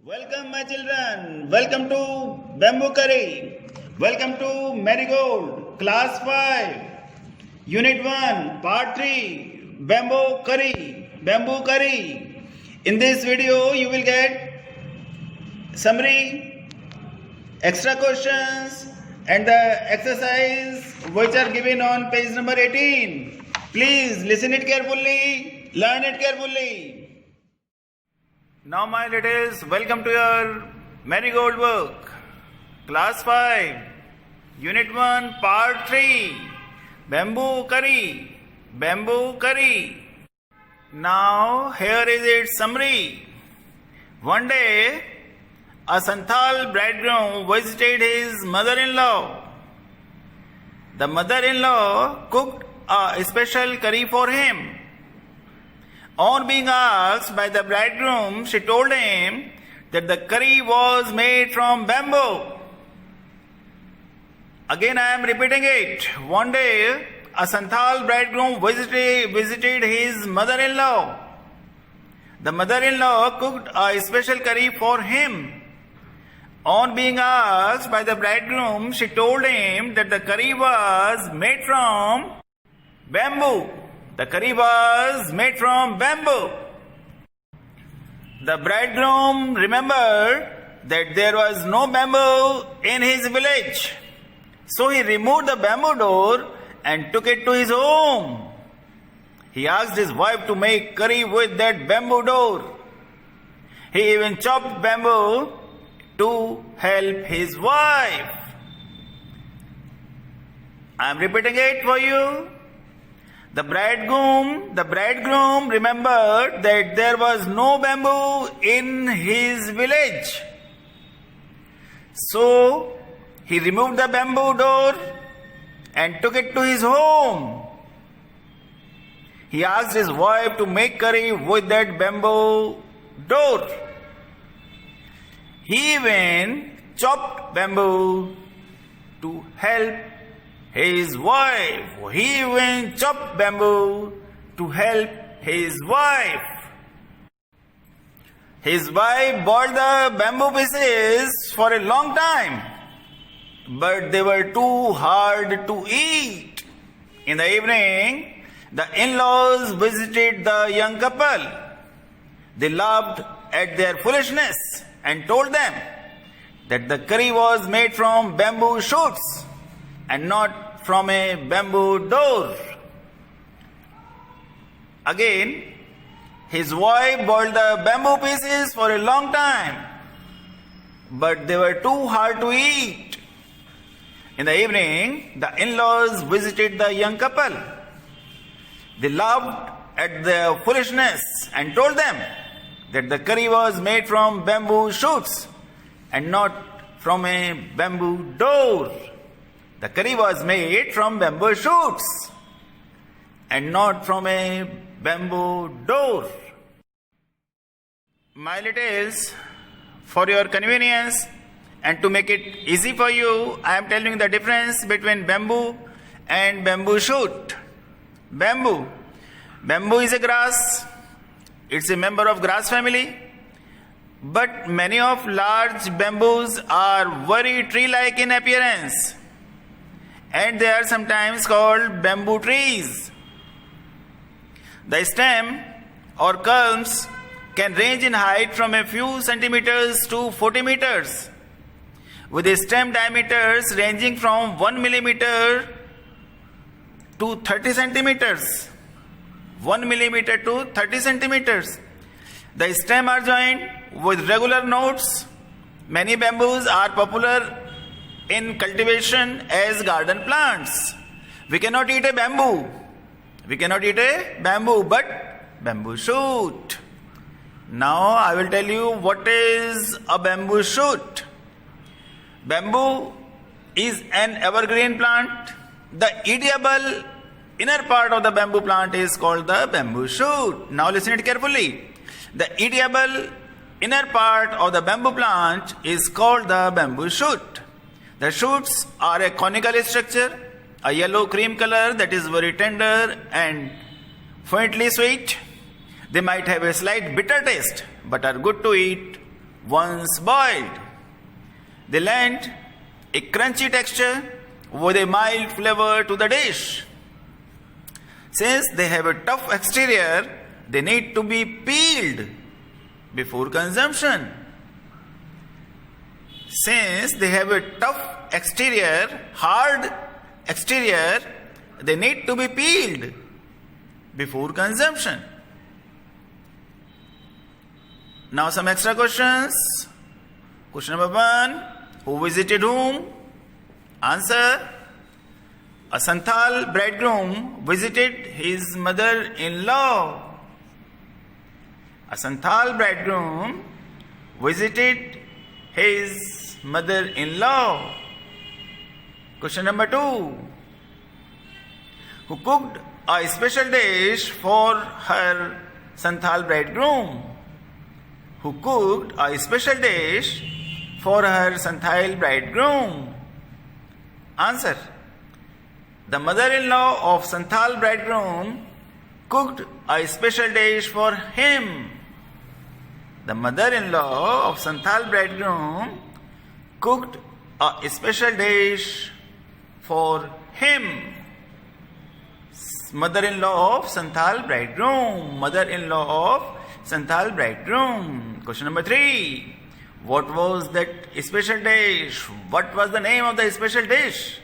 Welcome, my children. Welcome to Bamboo Curry. Welcome to Marigold, Class 5, Unit 1, Part 3, Bamboo Curry. Bamboo Curry. In this video, you will get summary, extra questions, and the exercise which are given on page number 18. Please listen it carefully, learn it carefully. Now, my littles, welcome to your Marigold work. Class 5, Unit 1, Part 3, Bamboo Curry. Bamboo Curry. Now, here is its summary. One day, a Santhal bridegroom visited his mother-in-law. The mother-in-law cooked a special curry for him. On being asked by the bridegroom, she told him that the curry was made from bamboo. Again, I am repeating it. One day, a Santhal bridegroom visited his mother-in-law. The mother-in-law cooked a special curry for him. On being asked by the bridegroom, she told him that the curry was made from bamboo. The curry was made from bamboo. The bridegroom remembered that there was no bamboo in his village. So he removed the bamboo door and took it to his home. He asked his wife to make curry with that bamboo door. He even chopped bamboo to help his wife. I am repeating it for you. The bridegroom remembered that there was no bamboo in his village. So he removed the bamboo door and took it to his home. He asked his wife to make curry with that bamboo door. He even chopped bamboo to help his wife. He even chopped bamboo to help his wife. His wife boiled the bamboo pieces for a long time, but they were too hard to eat. In the evening, the in-laws visited the young couple. They laughed at their foolishness and told them that the curry was made from bamboo shoots and not from a bamboo door. Again, his wife boiled the bamboo pieces for a long time, but they were too hard to eat. In the evening, the in-laws visited the young couple. They laughed at their foolishness and told them that the curry was made from bamboo shoots and not from a bamboo door. The curry was made from bamboo shoots and not from a bamboo door. My littles, for your convenience and to make it easy for you, I am telling you the difference between bamboo and bamboo shoot. Bamboo is a grass. It's a member of grass family. But many of large bamboos are very tree-like in appearance, and they are sometimes called bamboo trees. The stem or culms can range in height from a few centimeters to 40 meters, with stem diameters ranging from 1 millimeter to 30 centimeters. 1 millimeter to 30 centimeters. The stem are joined with regular nodes. Many bamboos are popular in cultivation as garden plants. We cannot eat a bamboo. But bamboo shoot. Now I will tell you what is a bamboo shoot. Bamboo is an evergreen plant. The edible inner part of the bamboo plant is called the bamboo shoot. Now listen it carefully. The edible inner part of the bamboo plant is called the bamboo shoot. The shoots are a conical structure, a yellow cream color that is very tender and faintly sweet. They might have a slight bitter taste, but are good to eat once boiled. They lend a crunchy texture with a mild flavor to the dish. Since they have a tough exterior, they need to be peeled before consumption. Since they have a tough exterior, hard exterior, they need to be peeled before consumption. Now some extra questions. Question number 1. Who visited whom? Answer. A Santhal bridegroom visited his mother-in-law. A Santhal bridegroom visited his mother-in-law. Question number 2. Who cooked a special dish for her Santhal bridegroom? Who cooked a special dish for her Santhal bridegroom? Answer. The mother-in-law of Santhal bridegroom cooked a special dish for him. The mother-in-law of Santhal bridegroom cooked a special dish for him. Mother-in-law of Santhal bridegroom. Mother-in-law of Santhal bridegroom. Question number 3. What was that special dish? What was the name of the special dish?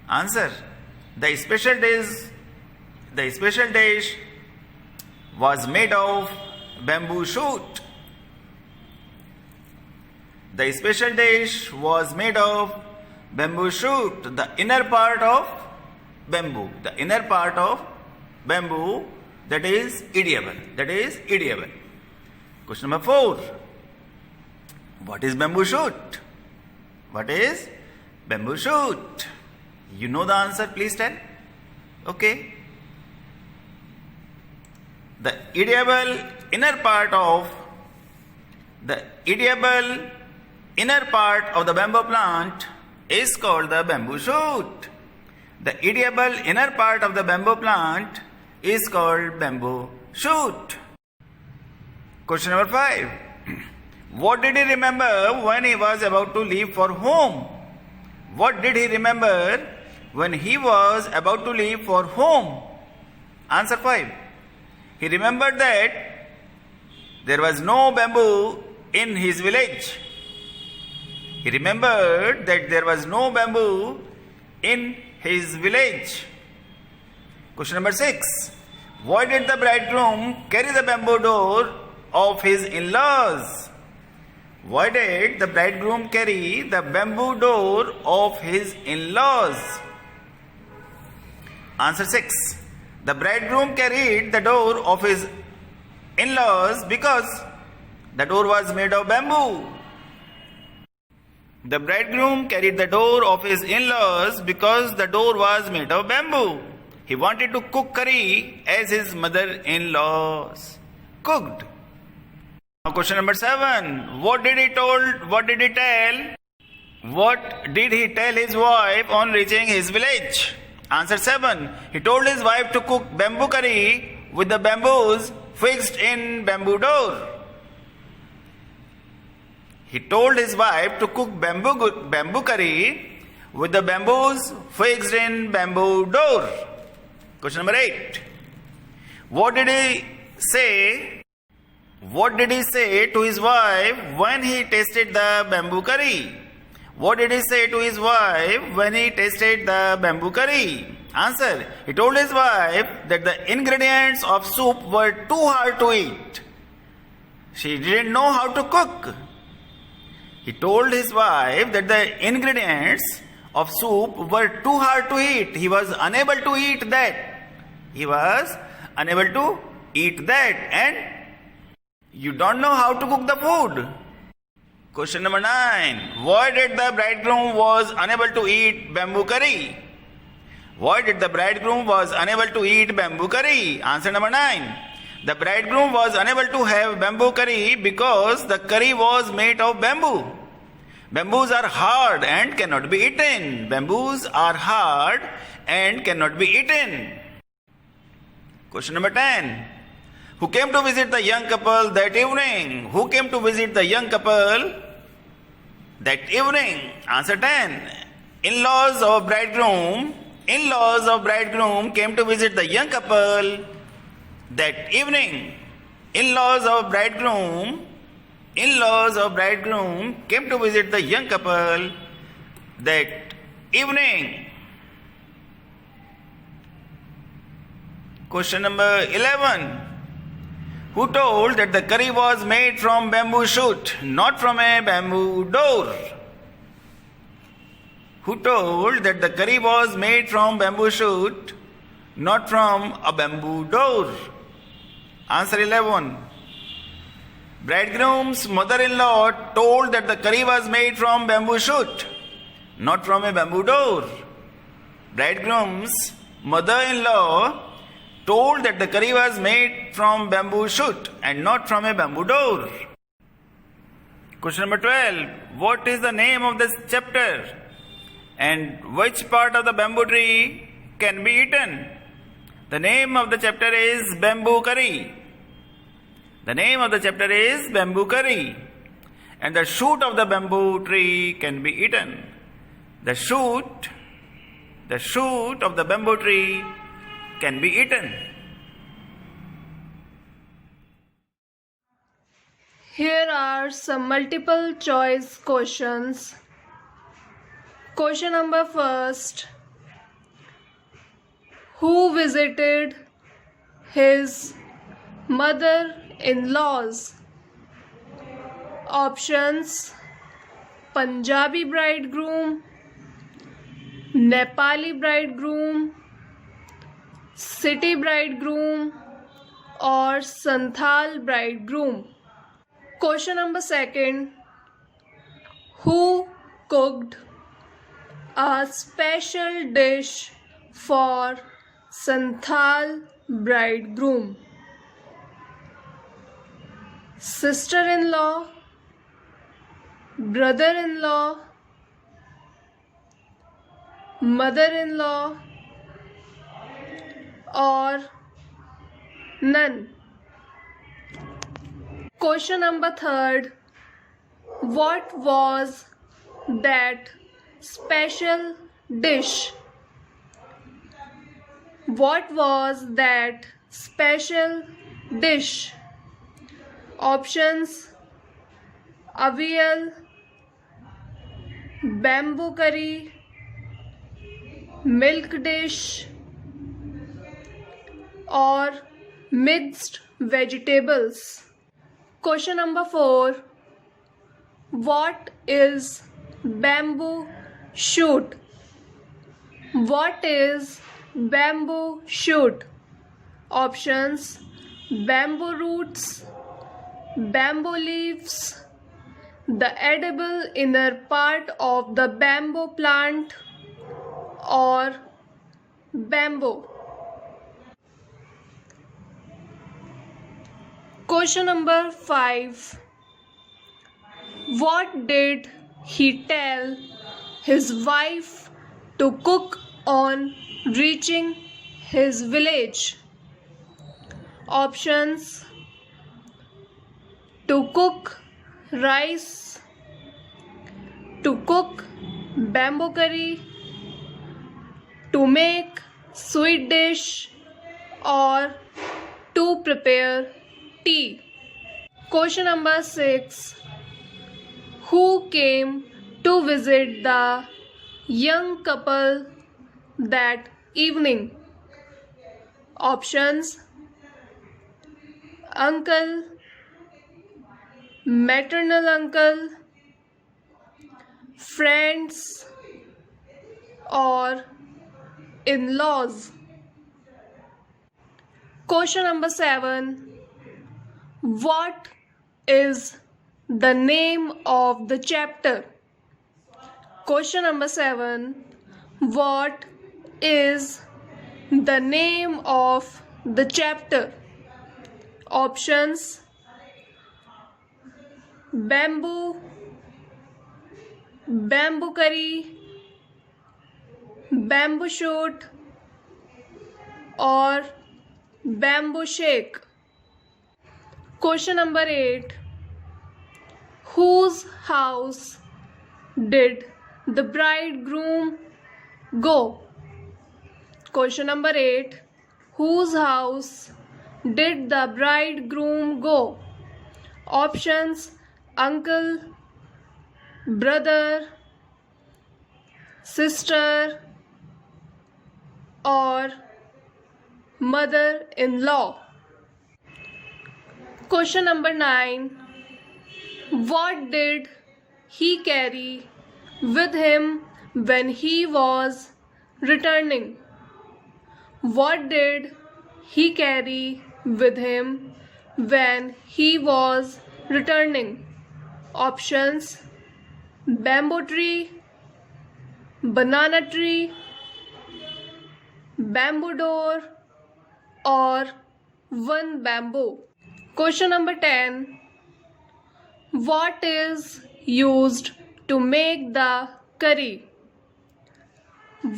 Answer. The special dish was made of bamboo shoot. The special dish was made of bamboo shoot, the inner part of bamboo. The inner part of bamboo, that is edible. That is edible. Question number 4. What is bamboo shoot? What is bamboo shoot? You know the answer, please tell. Okay. The edible inner part of the bamboo plant is called the bamboo shoot. The edible inner part of the bamboo plant is called bamboo shoot. Question number 5. What did he remember when he was about to leave for home? What did he remember when he was about to leave for home? Answer 5. He remembered that there was no bamboo in his village. He remembered that there was no bamboo in his village. Question number 6. Why did the bridegroom carry the bamboo door of his in-laws? Why did the bridegroom carry the bamboo door of his in-laws? Answer 6. The bridegroom carried the door of his in-laws because the door was made of bamboo. The bridegroom carried the door of his in-laws because the door was made of bamboo. He wanted to cook curry as his mother-in-laws cooked. Now question number 7. What did he tell his wife on reaching his village? Answer 7. He told his wife to cook bamboo curry with the bamboos fixed in bamboo door. He told his wife to cook bamboo curry with the bamboos fixed in bamboo door. Question number 8. What did he say to his wife when he tasted the bamboo curry? What did he say to his wife when he tasted the bamboo curry? Answer. He told his wife that the ingredients of soup were too hard to eat. She didn't know how to cook. He told his wife that the ingredients of soup were too hard to eat. He was unable to eat that. And you don't know how to cook the food. Question number 9. Why did the bridegroom was unable to eat bamboo curry? Why did the bridegroom was unable to eat bamboo curry? Answer number 9. The bridegroom was unable to have bamboo curry because the curry was made of bamboo. Bamboos are hard and cannot be eaten. Bamboos are hard and cannot be eaten. Question number 10. Who came to visit the young couple that evening? Who came to visit the young couple that evening? Answer 10. In-laws of bridegroom came to visit the young couple that evening. In-laws of bridegroom came to visit the young couple that evening. Question number 11. Who told that the curry was made from bamboo shoot, not from a bamboo door? Who told that the curry was made from bamboo shoot, not from a bamboo door? Answer 11. Bridegroom's mother-in-law told that the curry was made from bamboo shoot, not from a bamboo door. Bridegroom's mother-in-law told that the curry was made from bamboo shoot and not from a bamboo door. Question number 12. What is the name of this chapter? And which part of the bamboo tree can be eaten? The name of the chapter is Bamboo Curry. The name of the chapter is Bamboo Curry. And the shoot of the bamboo tree can be eaten. The shoot of the bamboo tree can be eaten. Here are some multiple choice questions. Question number first. Who visited his mother-in-laws? Options: Punjabi bridegroom, Nepali bridegroom, city bridegroom, or Santhal bridegroom. Question number second. Who cooked a special dish for Santhal bridegroom? Sister-in-law, brother-in-law, mother-in-law, or none. Question number third. What was that special dish? What was that special dish? Options: avial, bamboo curry, milk dish, or mixed vegetables. Question number 4. What is bamboo shoot? What is bamboo shoot? Options: bamboo roots, bamboo leaves, the edible inner part of the bamboo plant, or bamboo. Question number 5. What did he tell his wife to cook on reaching his village? Options: to cook rice, to cook bamboo curry, to make sweet dish, or to prepare tea. Question number 6. Who came to visit the young couple that evening? Options: uncle, maternal uncle, friends, or in-laws. Question number 7. What is the name of the chapter? Question number 7. What is the name of the chapter? Options: bamboo, bamboo curry, bamboo shoot, or bamboo shake. Question number 8. Whose house did the bridegroom go? Question number 8. Whose house did the bridegroom go? Options: uncle, brother, sister, or mother-in-law. Question number 9. What did he carry with him when he was returning? What did he carry with him when he was returning? Options: bamboo tree, banana tree, bamboo door, or one bamboo. Question number 10. What is used to make the curry?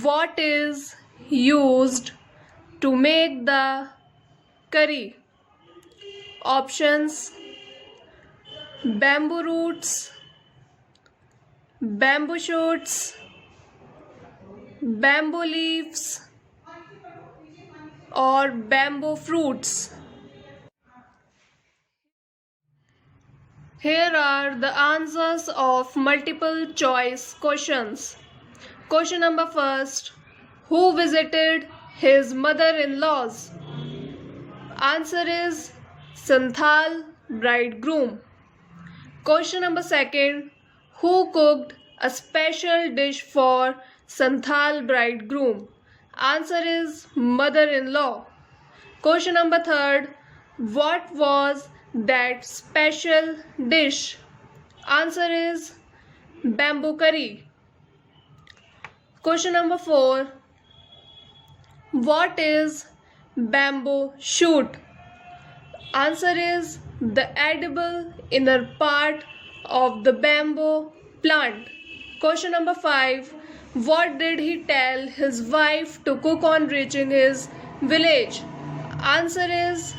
What is used to make the curry? Options: bamboo roots, bamboo shoots, bamboo leaves, or bamboo fruits. Here are the answers of multiple choice questions. Question number 1. Who visited his mother-in-laws? Answer is Santhal bridegroom. Question number 2. Who cooked a special dish for Santhal bridegroom? Answer is mother-in-law. Question number 3. What was that special dish? Answer is bamboo curry. Question number 4. What is bamboo shoot? Answer is the edible inner part of the bamboo plant. Question number 5. What did he tell his wife to cook on reaching his village? Answer is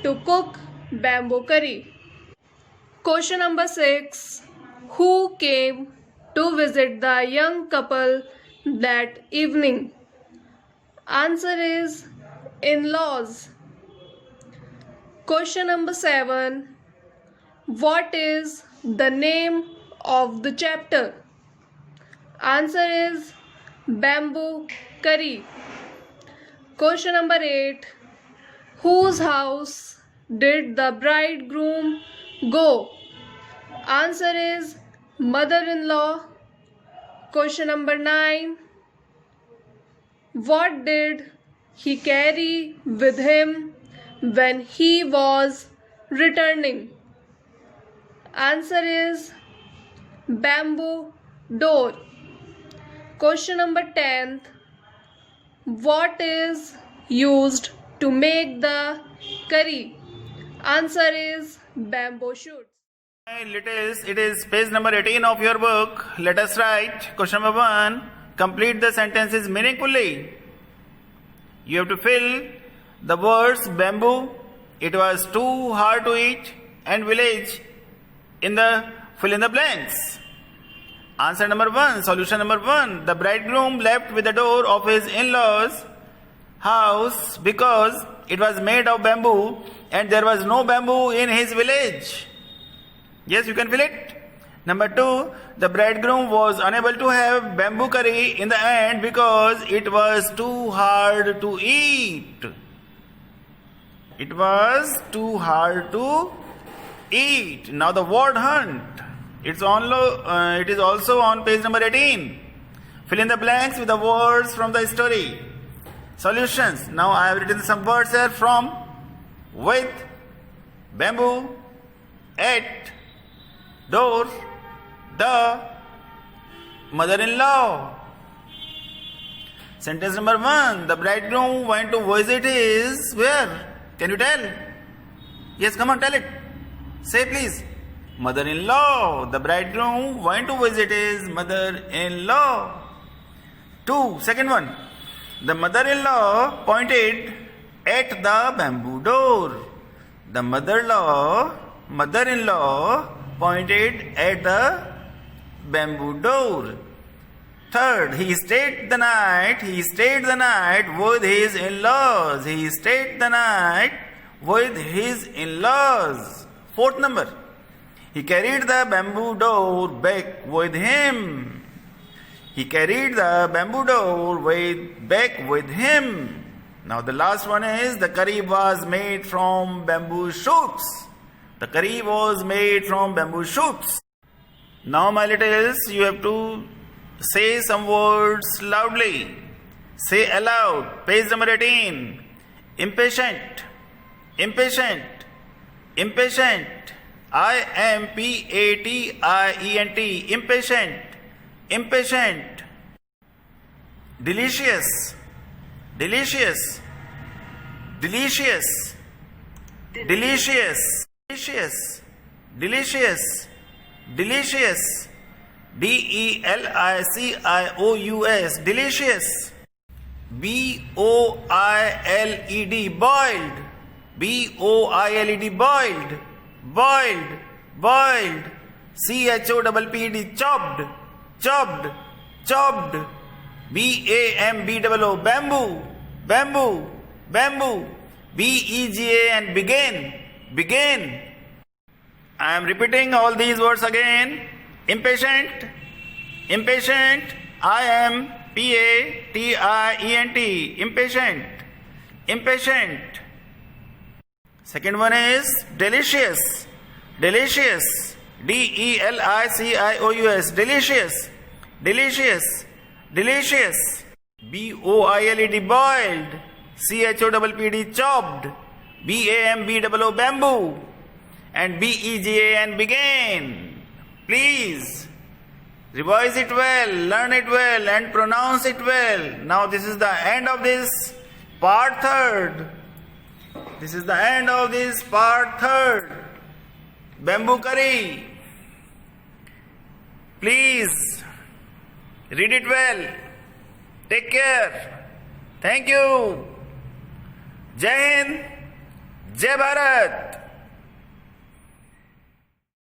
to cook bamboo curry. Question number 6. Who came to visit the young couple that evening? Answer is in-laws. Question number 7. What is the name of the chapter? Answer is bamboo curry. Question number 8. Whose house did the bridegroom go? Answer is mother-in-law. Question number 9. What did he carry with him when he was returning? Answer is bamboo door. Question number 10. What is used to make the curry? Answer is bamboo shoots. It is page number 18 of your book. Let us write question number 1. Complete the sentences meaningfully. You have to fill the words bamboo, it was too hard to eat, and village fill in the blanks. Answer number 1, solution number 1. The bridegroom left with the door of his in-laws' house because it was made of bamboo and there was no bamboo in his village. Yes, you can fill it. Number 2, the bridegroom was unable to have bamboo curry in the end because it was too hard to eat. It was too hard to eat. Now the word hunt. It is also on page number 18. Fill in the blanks with the words from the story. Solutions. Now I have written some words here from, with, bamboo, at, door, the, mother-in-law. Sentence number 1. The bridegroom went to visit his where? Can you tell? Yes, come on, tell it. Say please. Mother-in-law. The bridegroom went to visit his mother-in-law. 2. Second one. The mother-in-law pointed at the bamboo door. The mother-in-law pointed at the bamboo door. Third, he stayed the night with his in-laws. He stayed the night with his in-laws. Fourth number, he carried the bamboo door back with him. He carried the bamboo door back with him. Now the last one is the curry was made from bamboo shoots. The curry was made from bamboo shoots. Now my littles, you have to say some words loudly. Say aloud. Page number 18. Impatient. Impatient. Impatient. I-M-P-A-T-I-E-N-T. Impatient. Impatient. Delicious. Delicious. Delicious. Delicious. Delicious. Delicious. Delicious. D-E-L-I-C-I-O-U-S. Delicious. B-O-I-L-E-D. Boiled. B-O-I-L-E-D. Boiled. Boiled. Boiled. C-H-O-P-P-E-D. Chopped. Chopped. Chopped. B-A-M-B-O-O. Bamboo. Bamboo. Bamboo. B-E-G-A and begin. Begin. I am repeating all these words again. Impatient. Impatient. I-M-P-A-T-I-E-N-T. Impatient. Impatient. Second one is delicious. Delicious. D-E-L-I-C-I-O-U-S. Delicious. Delicious. Delicious. B-O-I-L-E-D. Boiled. C-H-O-P-P-E-D. Chopped. B-A-M-B-O-O. Bamboo. And B-E-G-A and begin. Please revise it well, learn it well and pronounce it well. Now this is the end of this part third. This is the end of this part third. Bamboo curry. Please read it well. Take care. Thank you. Jai Hind. Jai Bharat.